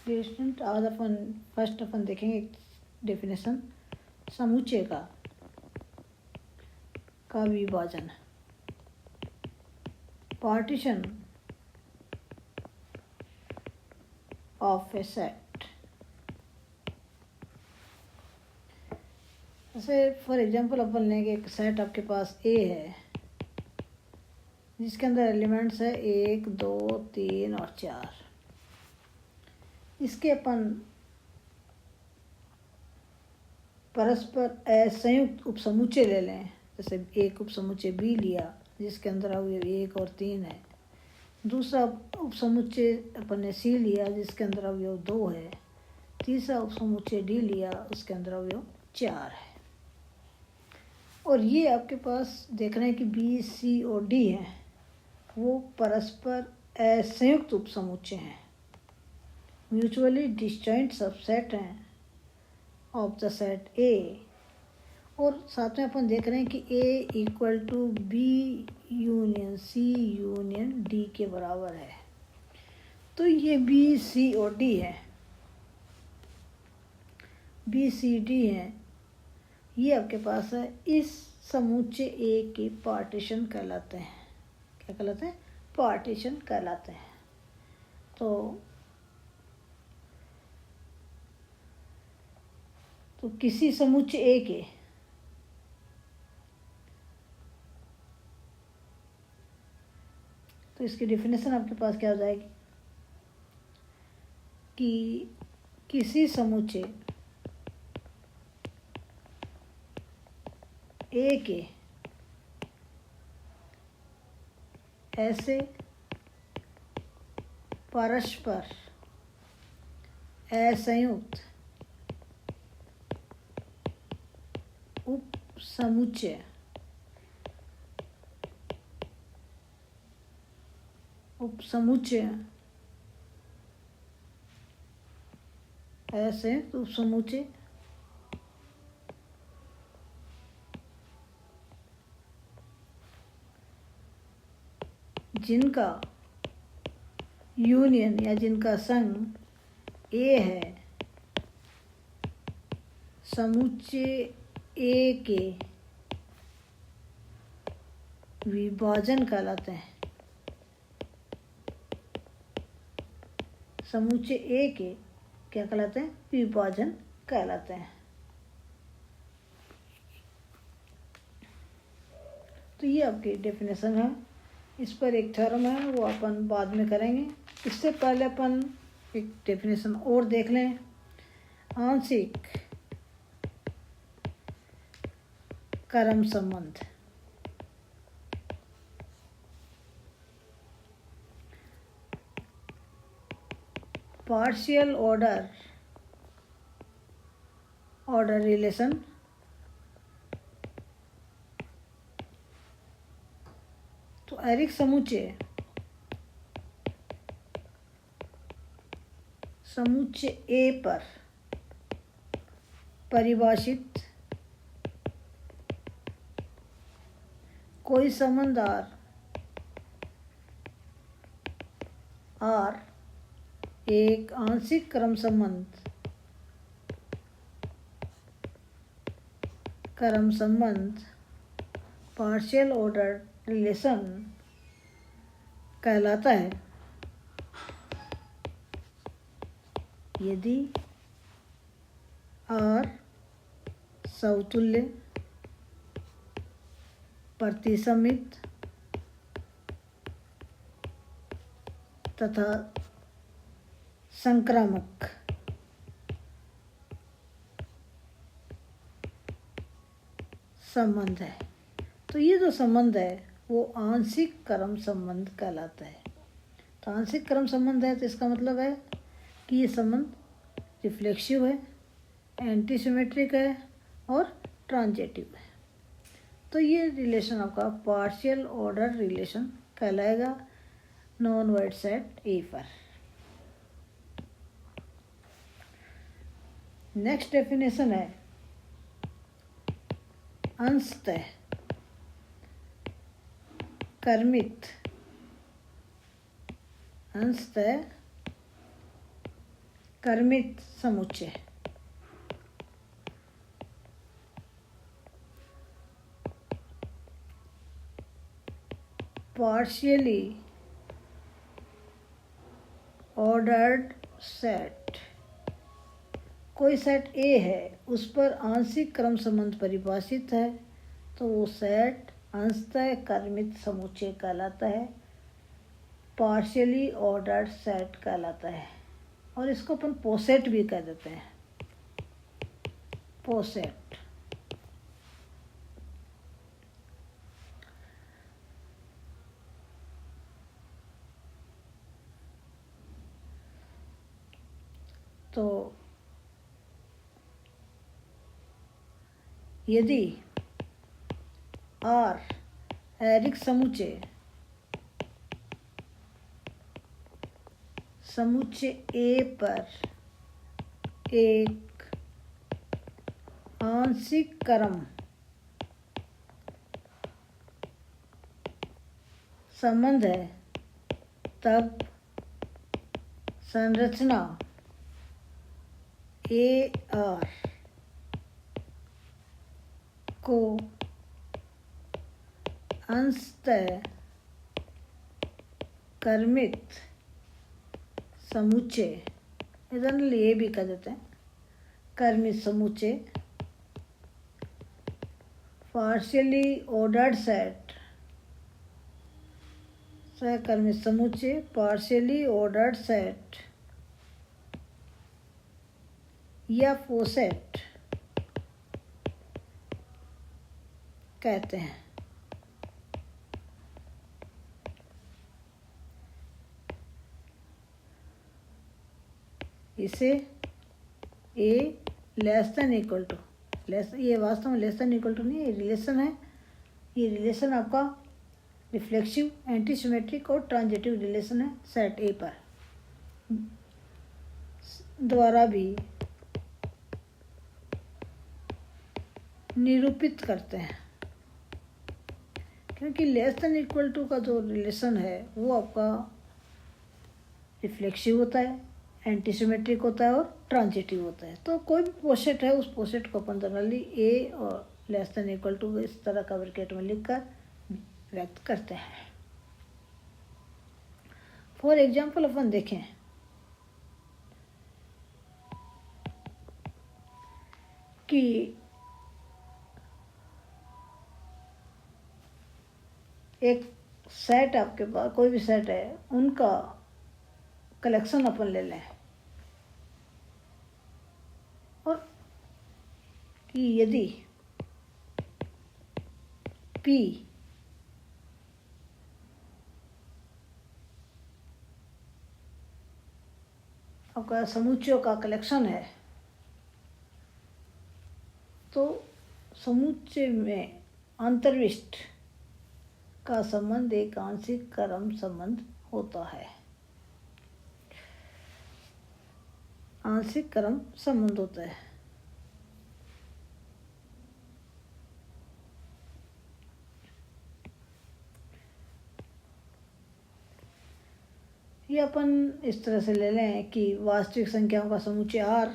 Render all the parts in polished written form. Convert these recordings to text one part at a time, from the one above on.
Student, आज अपन first देखेंगे definition समुच्चय का विभाजन। Partition of A set. जैसे फॉर एग्जांपल अपन लेंगे एक सेट आपके पास ए है जिसके अंदर एलिमेंट्स है 1, 2, 3 और 4। इसके अपन परस्पर संयुक्त उपसमुच्चय ले लें। जैसे एक उपसमुच्चय बी लिया जिसके अंदर अवयव 1 और 3 है। दूसरा उपसमुच्चय अपन ने सी लिया जिसके अंदर अवयव 2 है। तीसरा उपसमुच्चय डी लिया उसके अंदर अवयव 4 है। और ये आपके पास देख रहे हैं कि बी, सी और डी है, वो परस्पर असंयुक्त उपसमुच्चय हैं, म्यूचुअली डिस्जॉइंट सबसेट हैं ऑफ द सेट ए। और साथ में अपन देख रहे हैं कि A equal to B union C union D के बराबर है। तो ये बी, सी और डी है, बी, सी, डी है, ये आपके पास है। इस समुच्चय ए के पार्टीशन कहलाते हैं। क्या कहलाते हैं? पार्टीशन कहलाते हैं। तो किसी समुच्चय ए के तो इसकी डेफिनेशन आपके पास क्या हो जाएगी कि किसी समुच्चय ए के ऐसे परस्पर असंयुक्त उपसमुच्चय ऐसे उपसमुच्चय जिनका यूनियन या जिनका संघ ए है, समुच्चय ए के विभाजन कहलाते हैं। समुच्चय ए के क्या कहलाते हैं? विभाजन कहलाते हैं। तो ये आपकी डेफिनेशन है। इस पर एक थ्योरम है वो अपन बाद में करेंगे। इससे पहले अपन एक डेफिनेशन और देख लें। आंशिक क्रम संबंध। पार्शियल ऑर्डर रिलेशन तो एरिक समुच्चय ए पर परिभाषित कोई संबंध आर एक आंशिक क्रम संबंध पार्शियल ऑर्डर रिलेशन कहलाता है यदि आर समतुल्य, प्रतिसमित तथा संक्रामक संबंध है। तो ये जो संबंध है वो आंशिक क्रम संबंध कहलाता है। तो आंशिक क्रम संबंध है तो इसका मतलब है कि ये संबंध रिफ्लेक्सिव है, एंटीसिमेट्रिक है और ट्रांजिटिव है। तो ये रिलेशन आपका पार्शियल ऑर्डर रिलेशन कहलाएगा नॉन वाइड सेट ए पर। नेक्स्ट डेफिनेशन है अंशतः कर्मित कर्मित समुच्चय। Partially ordered set. कोई सेट ए है, उस पर आंशिक क्रम संबंध परिभाषित है, तो वो सेट अंशतः कर्मित समुच्चय कहलाता है, पार्शियली ऑर्डर्ड सेट कहलाता है। और इसको अपन पोसेट भी कह देते हैं, पोसेट। तो यदि आर एरिक समुच्चय ए पर एक आंशिक क्रम संबंध है, तब संरचना ए आर को अंशतः कर्मित समुच्चय, इधर ये भी कह देते हैं कर्मित समुच्चय, पार्शियली ऑर्डर्ड सेट, सहकर्मित समुच्चय पार्शियली ऑर्डर्ड सेट या पोसेट कहते हैं। इसे ए लेस देन इक्वल टू, ये वास्तव में लेस देन इक्वल टू नहीं, ये रिलेशन है। ये रिलेशन आपका रिफ्लेक्सिव, एंटीसिमेट्रिक और ट्रांजिटिव रिलेशन है सेट ए पर द्वारा भी निरूपित करते हैं। क्योंकि लेस देन इक्वल टू का जो रिलेशन है वो आपका रिफ्लेक्सिव होता है, एंटीसिमेट्रिक होता है और ट्रांजिटिव होता है। तो कोई भी पोसेट है, उस पोसेट को अपन जनरली ए और लेस देन इक्वल टू इस तरह का ब्रैकेट में लिखकर व्यक्त करते हैं। फॉर एग्जाम्पल अपन देखें कि एक सेट आपके पास, कोई भी सेट है, उनका कलेक्शन अपन ले लें, और कि यदि P आपका समुच्चयों का कलेक्शन है, तो समुच्चय में अंतर्विष्ट का संबंध एक आंशिक क्रम संबंध होता है, आंशिक क्रम संबंध होता है। ये अपन इस तरह से ले लें कि वास्तविक संख्याओं का समुच्चय आर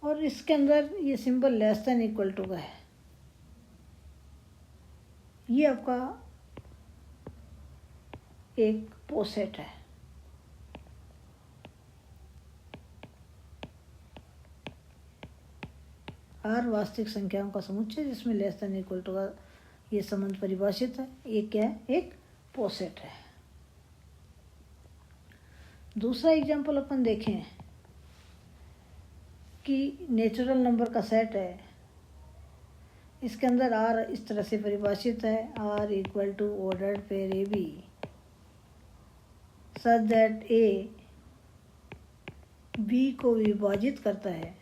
और इसके अंदर ये symbol less than equal to का है। ये आपका एक पोसेट है। आर वास्तविक संख्याओं का समुच्चय जिसमें लेस देन इक्वल टू का ये संबंध परिभाषित है, ये क्या है, एक पोसेट है। दूसरा एग्जाम्पल अपन देखें कि नेचुरल नंबर का सेट है, इसके अंदर आर इस तरह से परिभाषित है, R equal to ordered pair A B such that A B को विभाजित करता है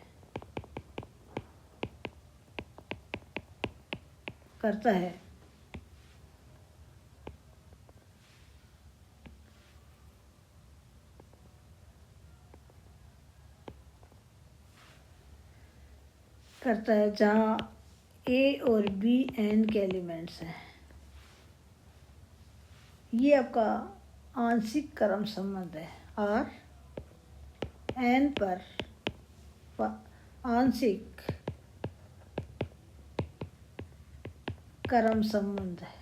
जहाँ ए और बी एन के एलिमेंट्स हैं। ये आपका आंशिक क्रम संबंध है और n पर आंशिक क्रम संबंध है।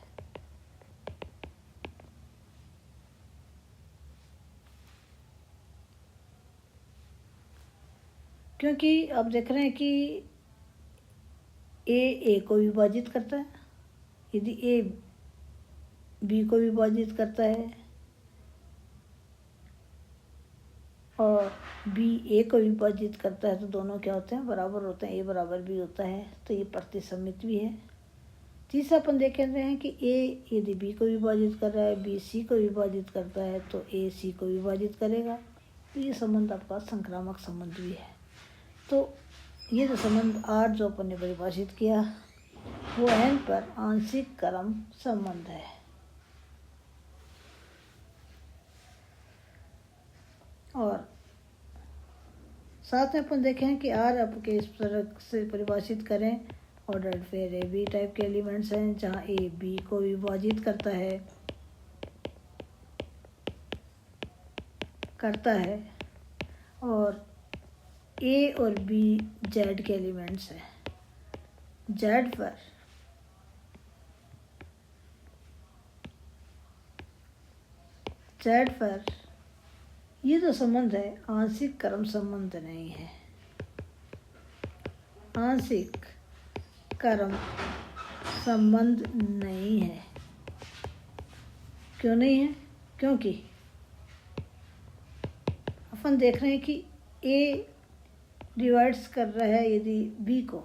क्योंकि आप देख रहे हैं कि ए को विभाजित करता है, यदि ए बी को विभाजित करता है और बी ए को विभाजित करता है, तो दोनों क्या होते हैं, बराबर होते हैं, ए बराबर बी होता है, तो ये प्रतिसमित भी है। तीसरा अपन देख रहे हैं कि ए यदि बी को विभाजित कर रहा है, बी सी को विभाजित करता है, तो ए सी को विभाजित करेगा। तो ये संबंध आपका संक्रामक संबंध भी है। तो ये जो संबंध आर जो अपन ने परिभाषित किया वो n पर आंशिक क्रम संबंध है। और साथ में अपन देखें कि आर आपके इस तरह से परिभाषित करें, ordered pair A B type के एलिमेंट्स हैं जहाँ ए बी को विभाजित करता है और ए और बी जेड के एलिमेंट्स हैं। जेड पर ये जो संबंध है आंशिक क्रम संबंध नहीं है। आंशिक क्रम संबंध नहीं है। क्यों नहीं है? क्योंकि अपन देख रहे हैं कि ए डिवाइड्स कर रहा है यदि बी को,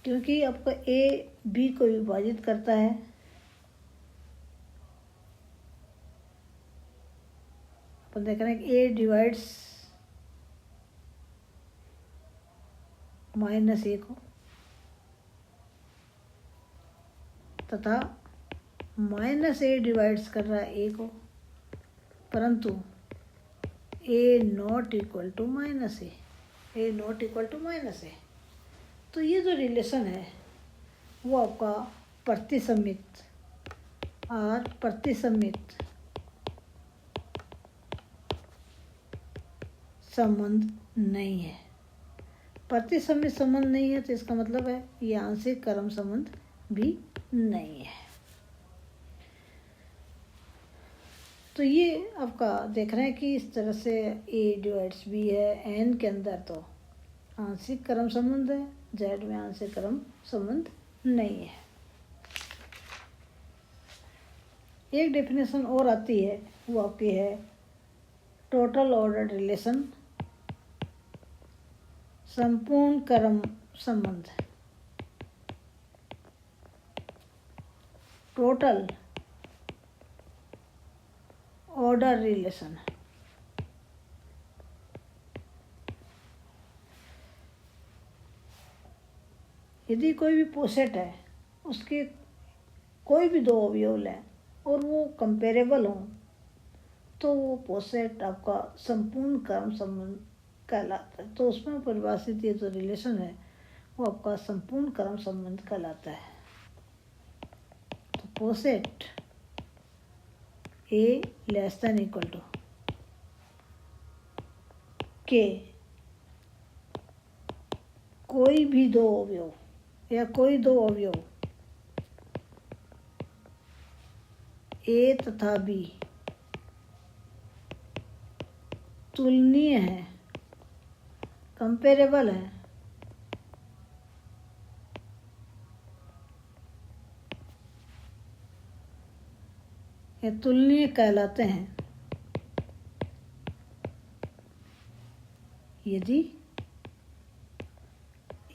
क्योंकि आपका ए बी को विभाजित करता है, अपन देख रहे हैं कि ए डिवाइड्स माइनस ए को तथा माइनस ए डिवाइड्स कर रहा है ए को, परंतु A not equal to minus A not equal to minus A. तो ये जो रिलेशन है वो आपका प्रतिसमित और प्रतिसमित संबंध नहीं है। प्रतिसमित संबंध नहीं है तो इसका मतलब है ये आंशिक क्रम संबंध भी नहीं है। तो ये आपका देख रहे हैं कि इस तरह से ए डिवाइड्स बी है, एन के अंदर तो आंशिक क्रम संबंध है, जेड में आंशिक क्रम संबंध नहीं है। एक डेफिनेशन और आती है वो आपकी है टोटल ऑर्डर रिलेशन, संपूर्ण क्रम संबंध। टोटल ऑर्डर रिलेशन यदि कोई भी पोसेट है उसके कोई भी दो अवयव लें और वो कंपेरेबल हों तो वो पोसेट आपका संपूर्ण क्रम संबंध कहलाता है। तो उसमें परिभाषित ये जो रिलेशन है वो आपका संपूर्ण क्रम संबंध कहलाता है। तो पोसेट A less than equal to के कोई भी दो अवयव या कोई दो अवयव ए तथा बी तुलनीय है, कंपेरेबल है, या तुलनीय कहलाते हैं यदि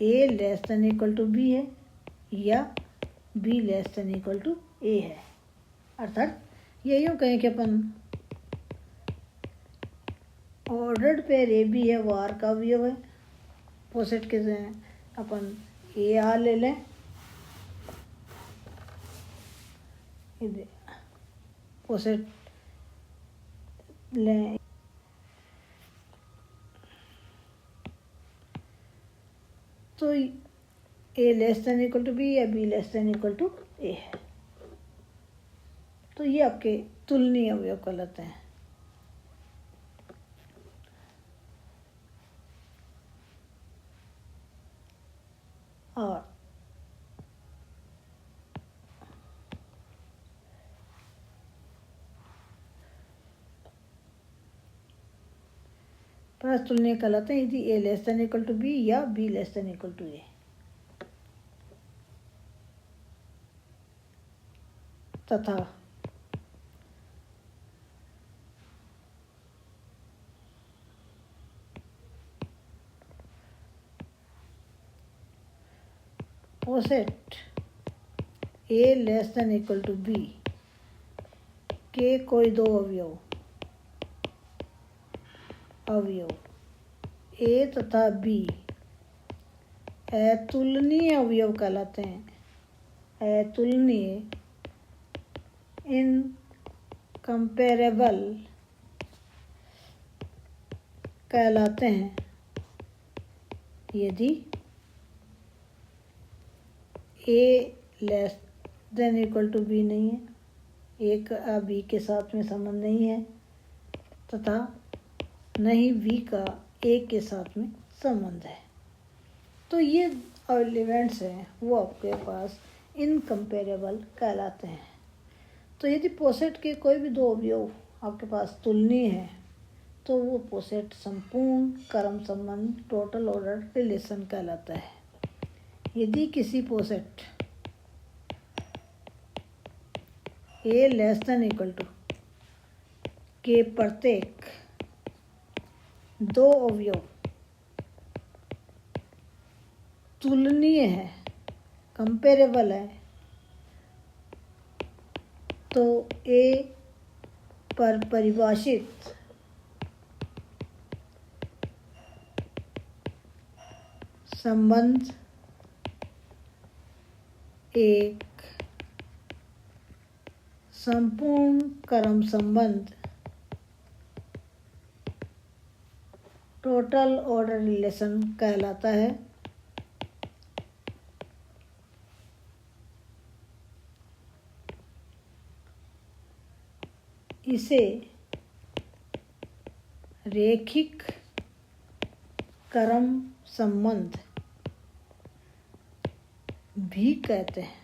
A less than equal to B है या B less than equal to A है। अर्थात ये यूँ कहें कि अपन ऑर्डर्ड पेयर ए बी है वो आर का अवयव है। पोसेट के अपन ए आर ले लें, पोसेट लें तो A less than equal to B या B less than equal to A है। तो ये आपके तुलनीय अवयव कहलाते हैं। और परस्पर तुलनीय कहलाते हैं यदि A less than equal to B या B less than equal to A तथा poset A less than equal to B के कोई दो अवयव ए तथा बी अतुलनीय अवयव कहलाते हैं। अतुलनीय इनकम्पेरेबल कहलाते हैं यदि A less than equal to B नहीं है, ए का बी के साथ में संबंध नहीं है तथा न ही बी का ए के साथ में संबंध है। तो ये एलिमेंट्स हैं वो आपके पास इनकम्पेरेबल कहलाते हैं। तो यदि पोसेट के कोई भी दो अवयव आपके पास तुलनीय है तो वो पोसेट संपूर्ण क्रम संबंध टोटल ऑर्डर रिलेशन कहलाता है। यदि किसी पोसेट A less than equal to के प्रत्येक दो अवयव तुलनीय है, कंपेरेबल है, तो ए पर परिभाषित संबंध एक संपूर्ण क्रम संबंध टोटल ऑर्डर रिलेशन कहलाता है। इसे रैखिक क्रम संबंध भी कहते हैं,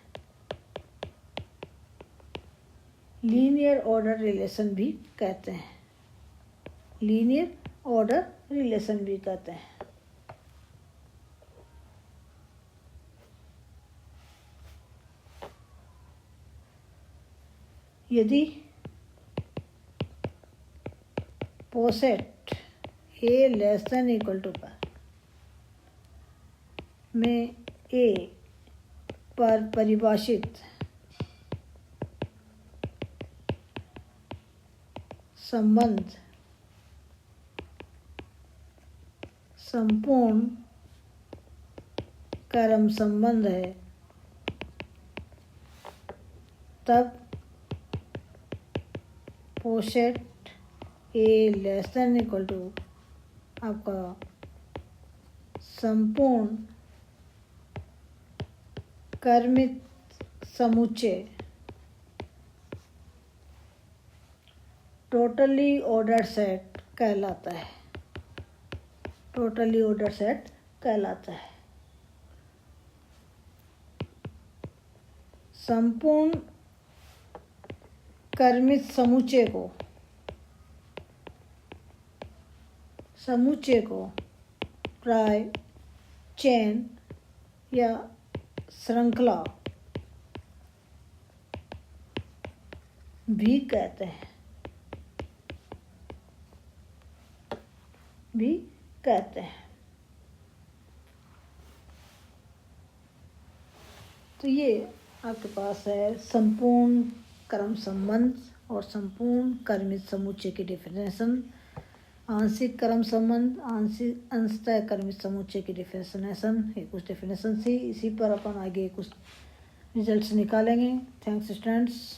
लीनियर ऑर्डर रिलेशन भी कहते हैं, लीनियर ऑर्डर रिलेशन भी कहते हैं। यदि पोसेट A less than equal to पर में ए पर परिभाषित संबंध संपूर्ण क्रम संबंध है तब पोसेट A less than equal to आपका संपूर्ण क्रमित समुच्चय टोटली ऑर्डर सेट कहलाता है, टोटली ऑर्डर सेट कहलाता है। संपूर्ण क्रमित समुच्चय को प्राय चेन या श्रृंखला भी कहते हैं, तो ये आपके पास है संपूर्ण क्रम संबंध और संपूर्ण क्रमित समुच्चय की डेफिनेशन, आंशिक क्रम संबंध, अंशतः क्रमित समुच्चय की डेफिनेशन, ये कुछ डेफिनेशन थी। इसी पर अपन आगे कुछ रिजल्ट्स निकालेंगे। Thanks students.